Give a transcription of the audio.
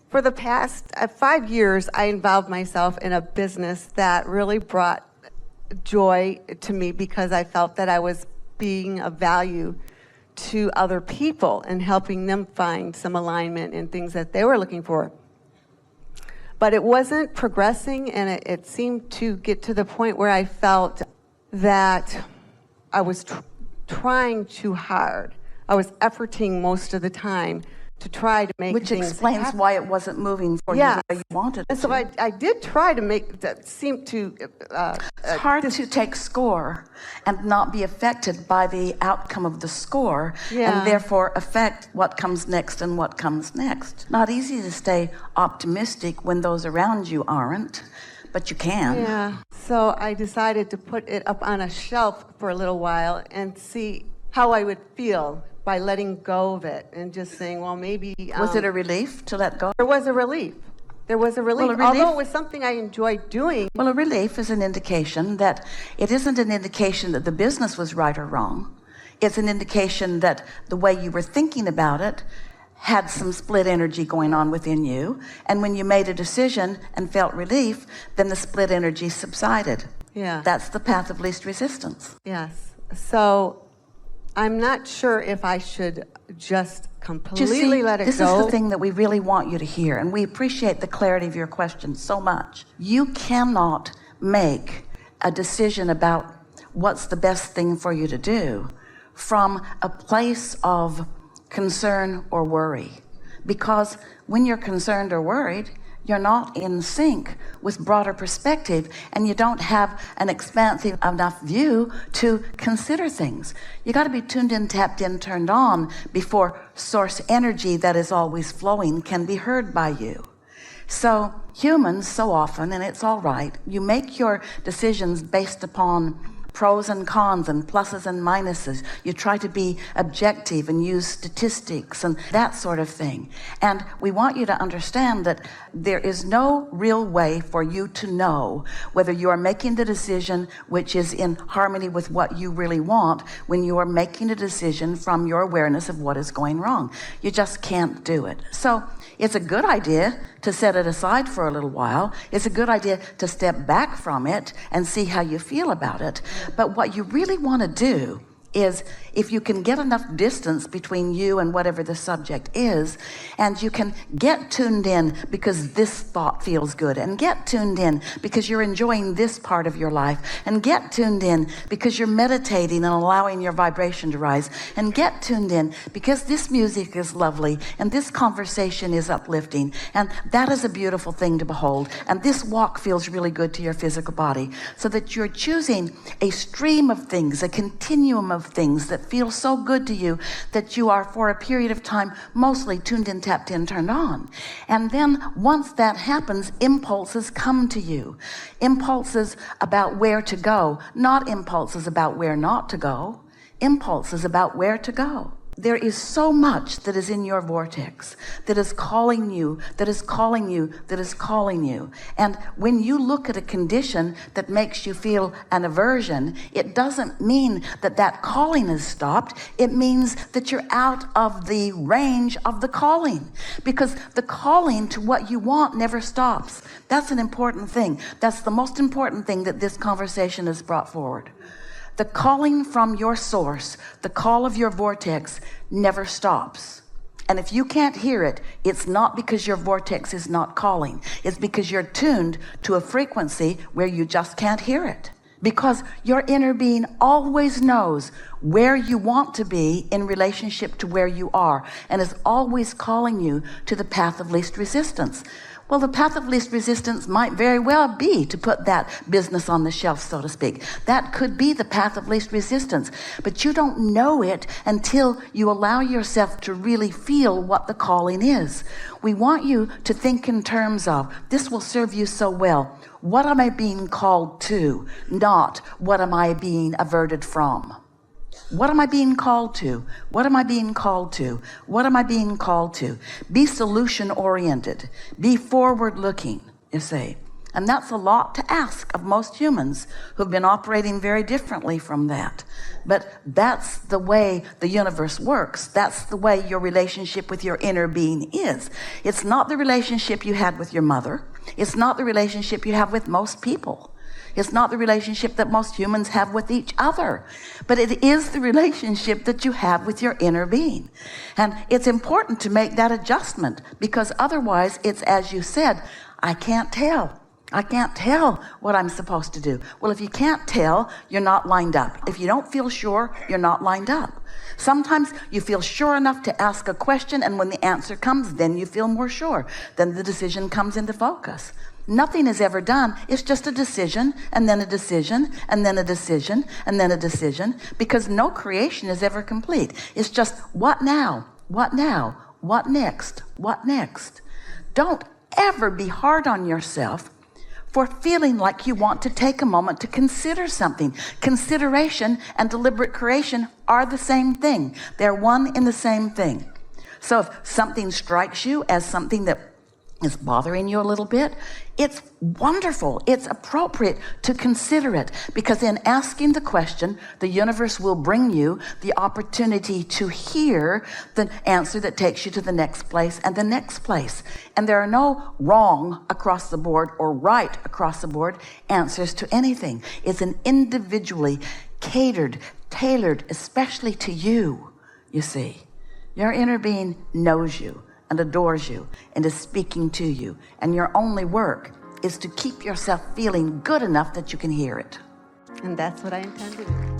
For the past 5 years, I involved myself in a business that really brought joy to me because I felt that I was being of value to other people and helping them find some alignment in things that they were looking for. But it wasn't progressing, and it seemed to get to the point where I felt that I was trying too hard. I was efforting most of the time to try to make Which things explains happen. why it wasn't moving for you the way you wanted it And so to. I did try to make that seem to... It's hard to take score and not be affected by the outcome of the score, and therefore affect what comes next and what comes next. Not easy to stay optimistic when those around you aren't, but you can. Yeah, so I decided to put it up on a shelf for a little while and see how I would feel by letting go of it and just saying, well, maybe... Was it a relief to let go? There was a relief. There was a relief, although it was something I enjoyed doing. Well, a relief is an indication that it isn't an indication that the business was right or wrong. It's an indication that the way you were thinking about it had some split energy going on within you. And when you made a decision and felt relief, then the split energy subsided. Yeah. That's the path of least resistance. Yes. So I'm not sure if I should just completely let it go. This is the thing that we really want you to hear, and we appreciate the clarity of your question so much. You cannot make a decision about what's the best thing for you to do from a place of concern or worry. Because when you're concerned or worried, you're not in sync with broader perspective, and you don't have an expansive enough view to consider things. You got to be tuned in, tapped in, turned on before source energy that is always flowing can be heard by you. So humans, so often, and it's all right, you make your decisions based upon pros and cons and pluses and minuses. You try to be objective and use statistics and that sort of thing. And we want you to understand that there is no real way for you to know whether you are making the decision which is in harmony with what you really want when you are making a decision from your awareness of what is going wrong. You just can't do it. So it's a good idea to set it aside for a little while. It's a good idea to step back from it and see how you feel about it. But what you really want to do is, if you can get enough distance between you and whatever the subject is, and you can get tuned in because this thought feels good, and get tuned in because you're enjoying this part of your life, and get tuned in because you're meditating and allowing your vibration to rise, and get tuned in because this music is lovely and this conversation is uplifting, and that is a beautiful thing to behold, and this walk feels really good to your physical body, so that you're choosing a stream of things, a continuum of things that feel so good to you that you are, for a period of time, mostly tuned in, tapped in, turned on. And then once that happens, impulses come to you. Impulses about where to go, not impulses about where not to go. Impulses about where to go. There is so much that is in your vortex that is calling you, that is calling you, that is calling you. And when you look at a condition that makes you feel an aversion, it doesn't mean that that calling is stopped. It means that you're out of the range of the calling, because the calling to what you want never stops. That's an important thing. That's the most important thing that this conversation has brought forward. The calling from your source, the call of your vortex, never stops. And if you can't hear it, it's not because your vortex is not calling. It's because you're tuned to a frequency where you just can't hear it. Because your inner being always knows where you want to be in relationship to where you are, and is always calling you to the path of least resistance. Well, the path of least resistance might very well be to put that business on the shelf, so to speak. That could be the path of least resistance, but you don't know it until you allow yourself to really feel what the calling is. We want you to think in terms of, this will serve you so well. What am I being called to? Not what am I being averted from? What am I being called to? What am I being called to? What am I being called to? Be solution oriented. Be forward looking, you say. And that's a lot to ask of most humans who've been operating very differently from that. But that's the way the universe works. That's the way your relationship with your inner being is. It's not the relationship you had with your mother. It's not the relationship you have with most people. It's not the relationship that most humans have with each other, but it is the relationship that you have with your inner being. And it's important to make that adjustment, because otherwise it's, as you said, I can't tell. I can't tell what I'm supposed to do. Well, if you can't tell, you're not lined up. If you don't feel sure, you're not lined up. Sometimes you feel sure enough to ask a question, and when the answer comes, then you feel more sure. Then the decision comes into focus. Nothing is ever done. It's just a decision, and then a decision, and then a decision, and then a decision, because no creation is ever complete. It's just, what now? What now? What next? What next? Don't ever be hard on yourself for feeling like you want to take a moment to consider something. Consideration and deliberate creation are the same thing. They're one in the same thing. So if something strikes you as something that is bothering you a little bit, it's wonderful. It's appropriate to consider it, because in asking the question, the universe will bring you the opportunity to hear the answer that takes you to the next place and the next place. And there are no wrong across the board or right across the board answers to anything. It's an individually catered, tailored, especially to you, you see. Your inner being knows you and adores you and is speaking to you, and your only work is to keep yourself feeling good enough that you can hear it. And that's what I intend to do.